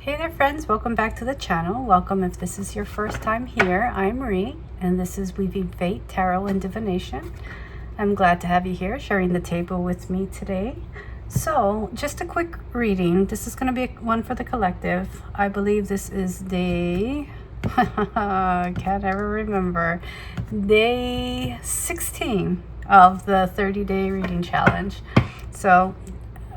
Hey there friends, welcome back to the channel. Welcome if this is your first time here. I'm Marie and this is Weaving Fate, Tarot and Divination. I'm glad to have you here sharing the table with me today. So just a quick reading. This is going to be one for the collective. I believe this is day, I can't ever remember, day 16 of the 30-day reading challenge. So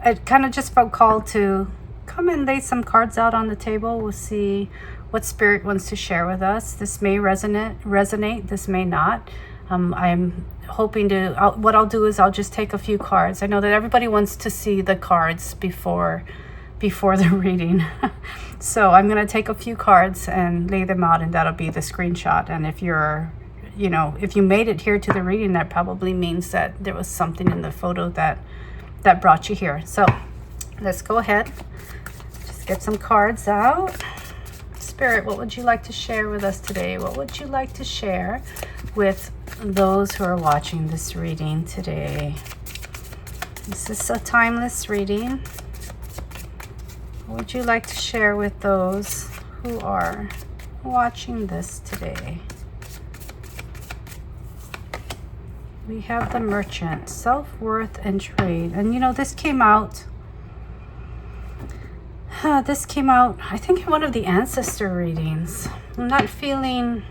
I kind of just felt called to come and lay some cards out on the table. We'll see what spirit wants to share with us. This may resonate, this may not. I'm hoping to, what I'll do is I'll just take a few cards. I know that everybody wants to see the cards before the reading. So I'm going to take a few cards and lay them out, and that'll be the screenshot. And if you're, if you made it here to the reading, that probably means that there was something in the photo that brought you here. So let's go ahead. Get some cards out. Spirit, what would you like to share with us today? What would you like to share with those who are watching this reading today? This is a timeless reading. What would you like to share with those who are watching this today? We have the Merchant, self-worth and trade. And this came out I think in one of the ancestor readings. I'm not feeling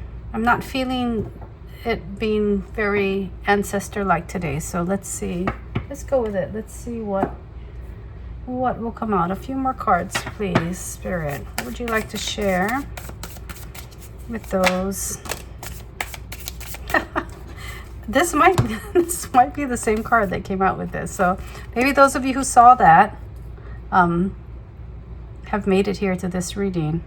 it being very ancestor like today. So let's see. Let's go with it. Let's see what will come out. A few more cards, please, Spirit. What would you like to share with those? This might be the same card that came out with this. So maybe those of you who saw that have made it here to this reading.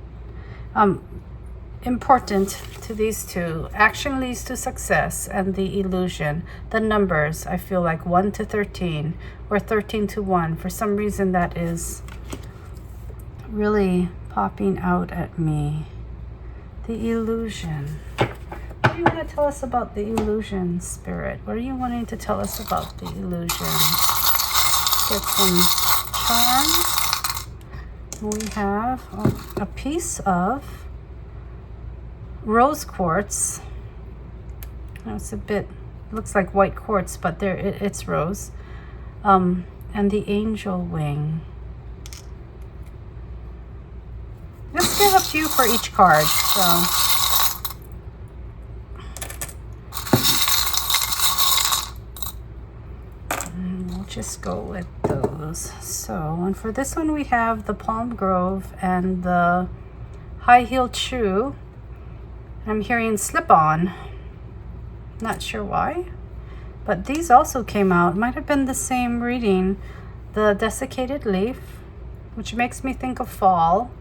Important to these two: action leads to success, and the illusion. The numbers, I feel like 1 to 13 or 13 to 1. For some reason that is really popping out at me. The illusion. What do you want to tell us about the illusion, Spirit? What are you wanting to tell us about the illusion? Get some charms. We have a piece of rose quartz. It's a bit, looks like white quartz, but it's rose. And the angel wing. Let's get a few for each card. So just go with those. So, and for this one we have the Palm Grove and the High Heel Shoe. I'm hearing slip on. Not sure why, but these also came out. Might have been the same reading. The Desiccated Leaf, which makes me think of fall.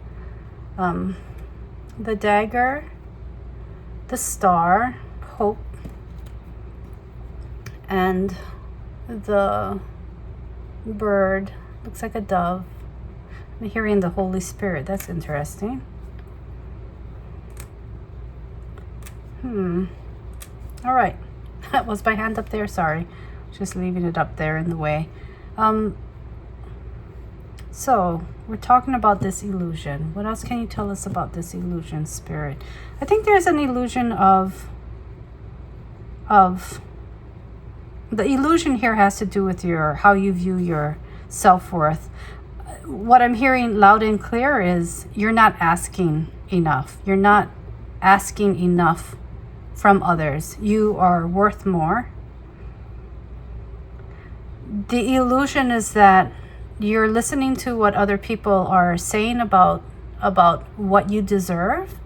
The Dagger, the Star, Hope, and the bird, looks like a dove. I'm hearing the Holy Spirit. That's interesting. All right. That was my hand up there. Sorry. Just leaving it up there in the way. So we're talking about this illusion. What else can you tell us about this illusion, Spirit? I think there's an illusion of the illusion here has to do with how you view your self-worth. What I'm hearing loud and clear is you're not asking enough. You're not asking enough from others. You are worth more. The illusion is that you're listening to what other people are saying about what you deserve.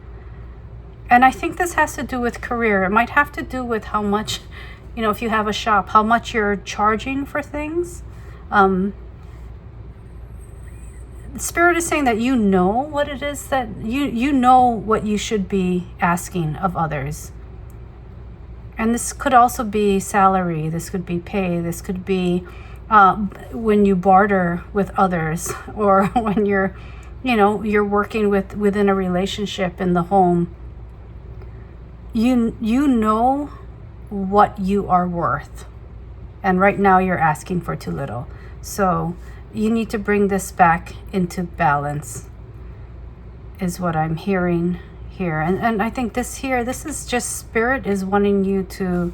And I think this has to do with career. It might have to do with how much, if you have a shop, how much you're charging for things. The Spirit is saying that you know what it is that you know what you should be asking of others. And this could also be salary. This could be pay. This could be when you barter with others, or when you're working within a relationship in the home. You know what you are worth, and right now you're asking for too little. So you need to bring this back into balance. is what I'm hearing here. And I think this is just Spirit is wanting you to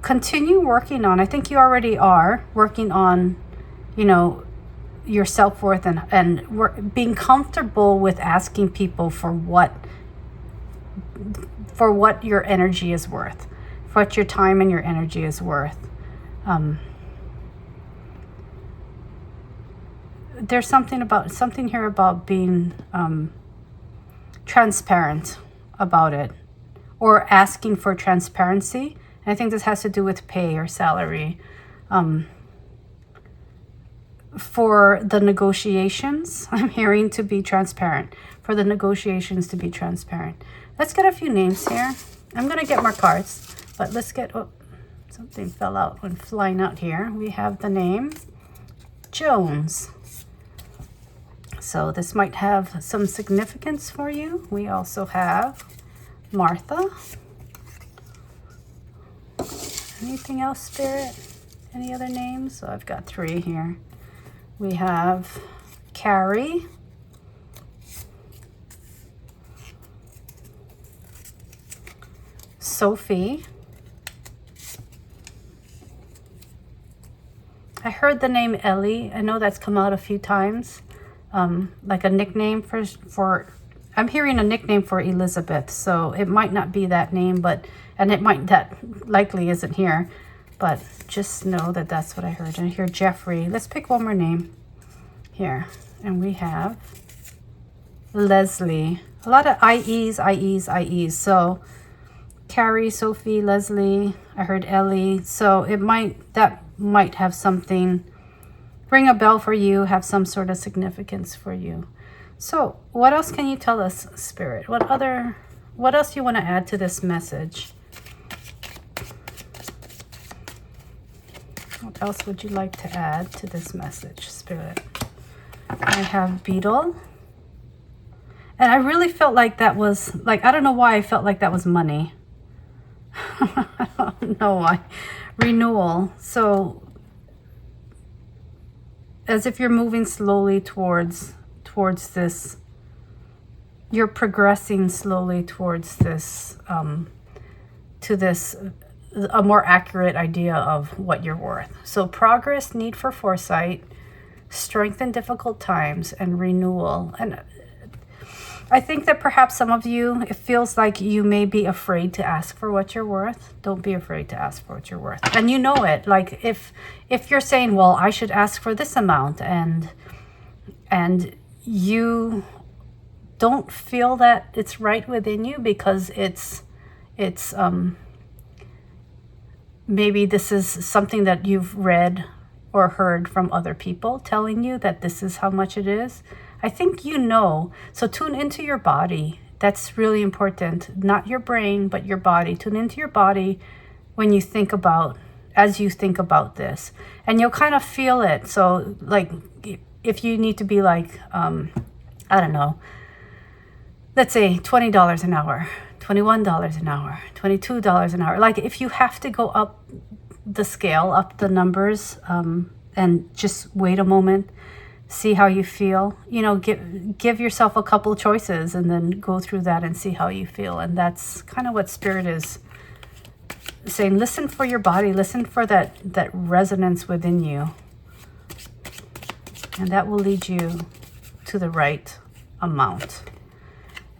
continue working on. I think you already are working on, you know, your self-worth and being comfortable with asking people for what your energy is worth, for what your time and your energy is worth. There's something here about being transparent about it, or asking for transparency. And I think this has to do with pay or salary. For the negotiations, I'm hearing to be transparent. For the negotiations to be transparent. Let's get a few names here. I'm going to get more cards, but let's get, oh, something fell out when flying out here. We have the name Jones. So this might have some significance for you. We also have Martha. Anything else, Spirit? Any other names? So I've got 3 here. We have Carrie. Sophie. I heard the name Ellie. I know that's come out a few times. Like a nickname for I'm hearing a nickname for Elizabeth, so it might not be that name, but that likely isn't here, but just know that that's what I heard. And I hear Jeffrey. Let's pick one more name here, and we have Leslie. A lot of IEs. So Carrie, Sophie, Leslie. I heard Ellie. So that might have something, ring a bell for you, have some sort of significance for you. So what else can you tell us, Spirit? What else do you want to add to this message? What else would you like to add to this message, Spirit? I have Beetle. And I really felt like that was, like, I don't know why I felt like that was money. I don't know why. Renewal. So as if you're moving slowly towards this, you're progressing slowly towards this, to this, a more accurate idea of what you're worth. So progress, need for foresight, strength in difficult times, and renewal. And I think that perhaps some of you, it feels like you may be afraid to ask for what you're worth. Don't be afraid to ask for what you're worth. And you know it. Like if you're saying, well, I should ask for this amount, and you don't feel that it's right within you because it's maybe this is something that you've read or heard from other people telling you that this is how much it is. I think you know. So tune into your body. That's really important. Not your brain, but your body. Tune into your body when you think about, as you think about this. And you'll kind of feel it. So like if you need to be like, I don't know, let's say $20 an hour, $21 an hour, $22 an hour. Like if you have to go up the scale, up the numbers, and just wait a moment, see how you feel, you know, give yourself a couple choices and then go through that and see how you feel. And that's kind of what Spirit is saying. Listen for your body, listen for that resonance within you. And that will lead you to the right amount.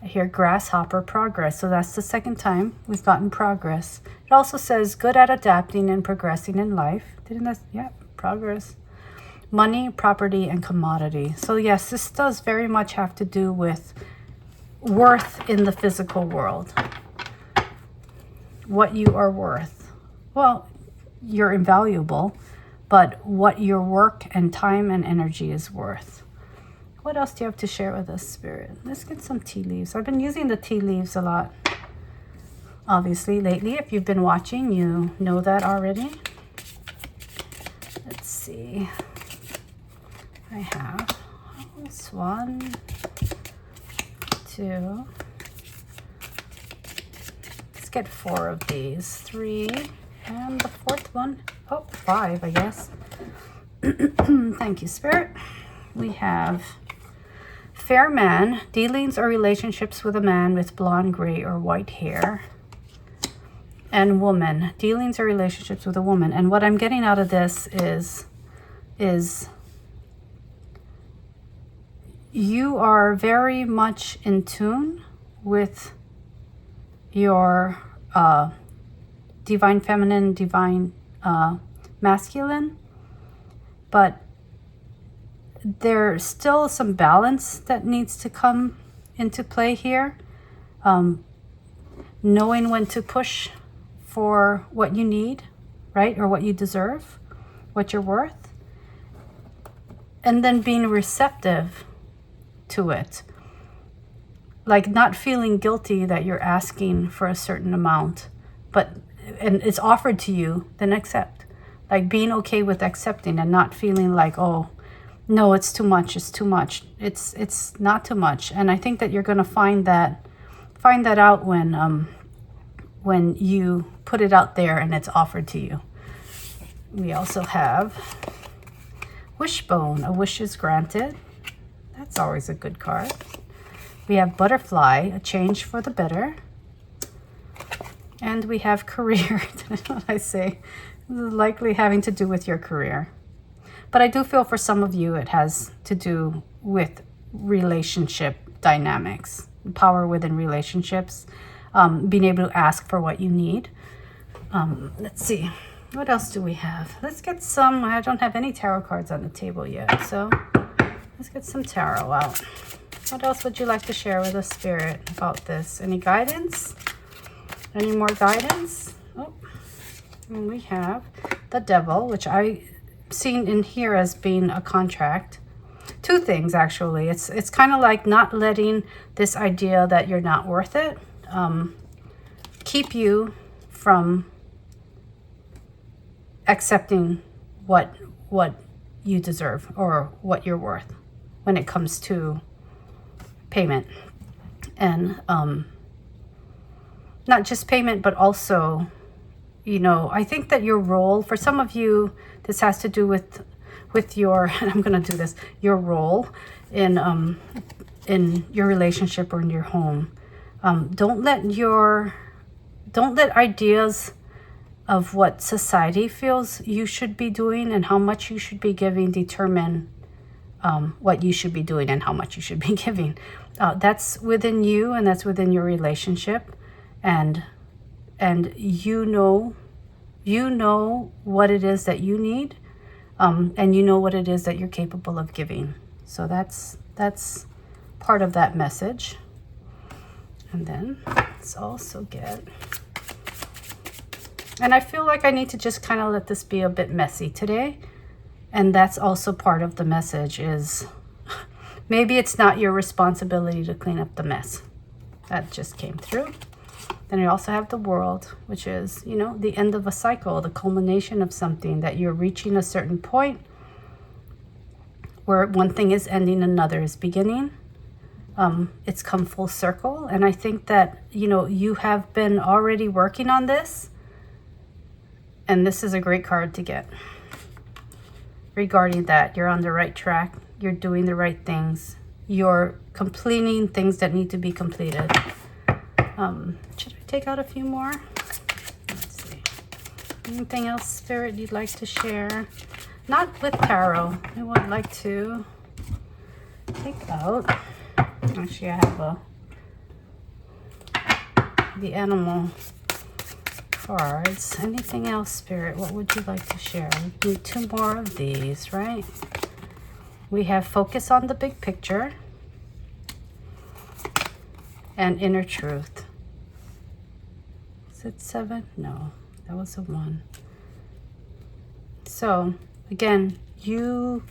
I hear grasshopper, progress. So that's the second time we've gotten progress. It also says good at adapting and progressing in life. Didn't that? Yeah, progress. Money, property, and commodity. So yes, this does very much have to do with worth in the physical world. What you are worth. Well, you're invaluable, but what your work and time and energy is worth. What else do you have to share with us, Spirit? Let's get some tea leaves. I've been using the tea leaves a lot, obviously, lately. If you've been watching, you know that already. Let's see. I have this 1, 2. Let's get 4 of these. 3, and the 4th one. Oh, 5, I guess. Thank you, Spirit. We have Fair man, dealings or relationships with a man with blonde, gray, or white hair. And woman, dealings or relationships with a woman. And what I'm getting out of this is you are very much in tune with your divine feminine, divine masculine, but there's still some balance that needs to come into play here. Knowing when to push for what you need, right? Or what you deserve, what you're worth. And then being receptive to it. Like not feeling guilty that you're asking for a certain amount, and it's offered to you, then accept. Like being okay with accepting and not feeling like, oh, no, it's too much, it's too much. It's not too much. And I think that you're going to find that out when you put it out there and it's offered to you. We also have Wishbone, a wish is granted. That's always a good card. We have Butterfly, a change for the better. And we have Career. What I say, likely having to do with your career. But I do feel for some of you it has to do with relationship dynamics, power within relationships, being able to ask for what you need. Let's see, what else do we have? Let's get some, I don't have any tarot cards on the table yet, so let's get some tarot out. What else would you like to share with us, Spirit, about this? Any guidance? Any more guidance? Oh, and we have the Devil, which I seen in here as being a contract. Two things, actually. It's kind of like not letting this idea that you're not worth it keep you from accepting what you deserve or what you're worth when it comes to payment. And not just payment, but also, you know, I think that your role, for some of you, this has to do with your, and I'm going to do this, your role in your relationship or in your home. Don't let ideas of what society feels you should be doing and how much you should be giving determine what you should be doing and how much you should be giving. That's within you, and that's within your relationship, and you know what it is that you need, and you know what it is that you're capable of giving. So that's part of that message. And then let's also get, and I feel like I need to just kind of let this be a bit messy today. And that's also part of the message is maybe it's not your responsibility to clean up the mess. That just came through. Then you also have the World, which is, you know, the end of a cycle, the culmination of something, that you're reaching a certain point where one thing is ending, another is beginning. It's come full circle. And I think that, you know, you have been already working on this. And this is a great card to get. Regarding that, you're on the right track. You're doing the right things. You're completing things that need to be completed. Should I take out a few more? Let's see. Anything else, Spirit, you'd like to share? Not with tarot. I would like to take out. Actually, I have the animal cards. Anything else, Spirit? What would you like to share? We need two more of these, right? We have Focus on the Big Picture and Inner Truth. Is it 7? No, that was a 1. So again, you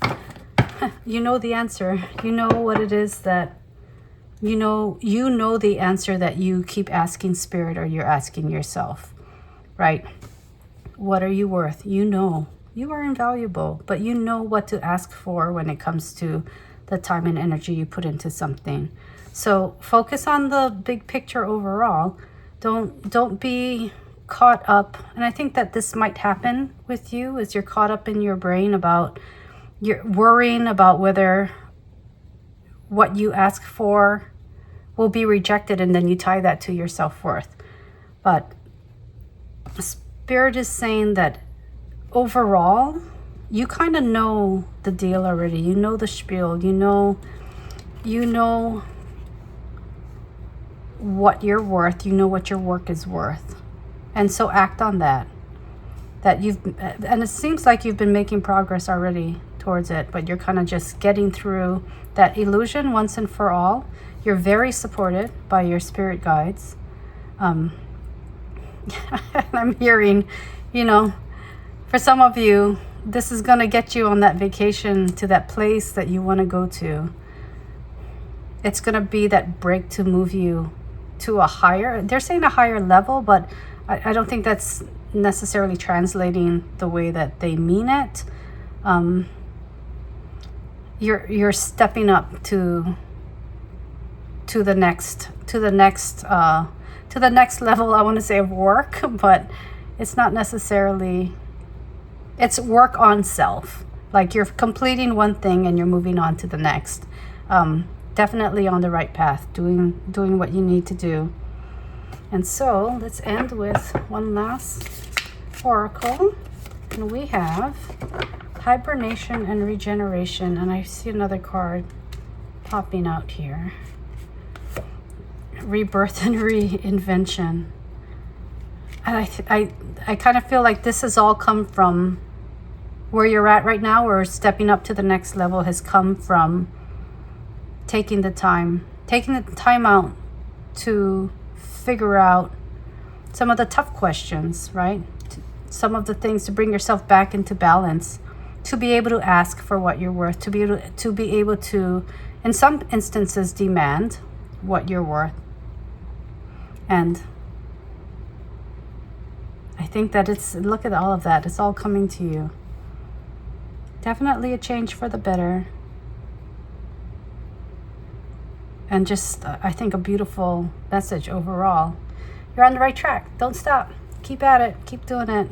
know the answer. You know what it is that you know the answer that you keep asking Spirit, or you're asking yourself, right? What are you worth? You know you are invaluable, but you know what to ask for when it comes to the time and energy you put into something. So focus on the big picture overall. Don't be caught up, and I think that this might happen with you, as you're caught up in your brain about, you're worrying about whether what you ask for will be rejected, and then you tie that to your self-worth. But Spirit is saying that overall, you kind of know the deal already. You know the spiel. You know what you're worth. You know what your work is worth. And so act on that. And it seems like you've been making progress already towards it, but you're kind of just getting through that illusion once and for all. You're very supported by your spirit guides. I'm hearing, for some of you, this is going to get you on that vacation to that place that you want to go to. It's going to be that break to move you to a higher, they're saying a higher level, but I don't think that's necessarily translating the way that they mean it. You're stepping up to the next level, I want to say, of work, but it's not necessarily, it's work on self. Like you're completing one thing and you're moving on to the next. Definitely on the right path, doing what you need to do. And so let's end with one last oracle. And we have hibernation and regeneration. And I see another card popping out here. Rebirth and reinvention. And I kind of feel like this has all come from where you're at right now, or stepping up to the next level has come from taking the time out to figure out some of the tough questions, right? Some of the things to bring yourself back into balance, to be able to ask for what you're worth, to be able to, in some instances, demand what you're worth. And I think that look at all of that. It's all coming to you. Definitely a change for the better. And just, I think, a beautiful message overall. You're on the right track. Don't stop. Keep at it. Keep doing it.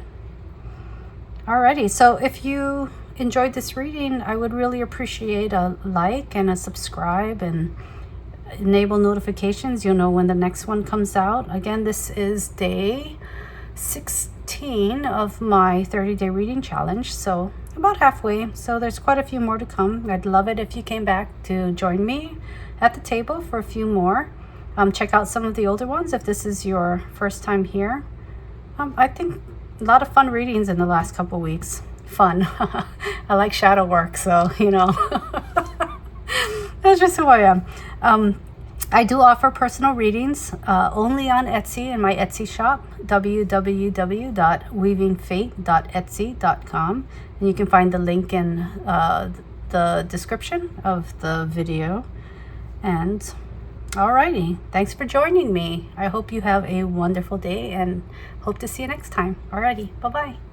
Alrighty. So if you enjoyed this reading, I would really appreciate a like and a subscribe and enable notifications. You'll know when the next one comes out. Again, this is day 16 of my 30-day reading challenge. So about halfway. So there's quite a few more to come. I'd love it if you came back to join me at the table for a few more. Check out some of the older ones if this is your first time here. I think a lot of fun readings in the last couple weeks. Fun. I like shadow work, so that's just who I am. I do offer personal readings only on Etsy in my Etsy shop, www.weavingfate.etsy.com, and you can find the link in the description of the video. And alrighty, thanks for joining me. I hope you have a wonderful day and hope to see you next time. Alrighty, bye-bye.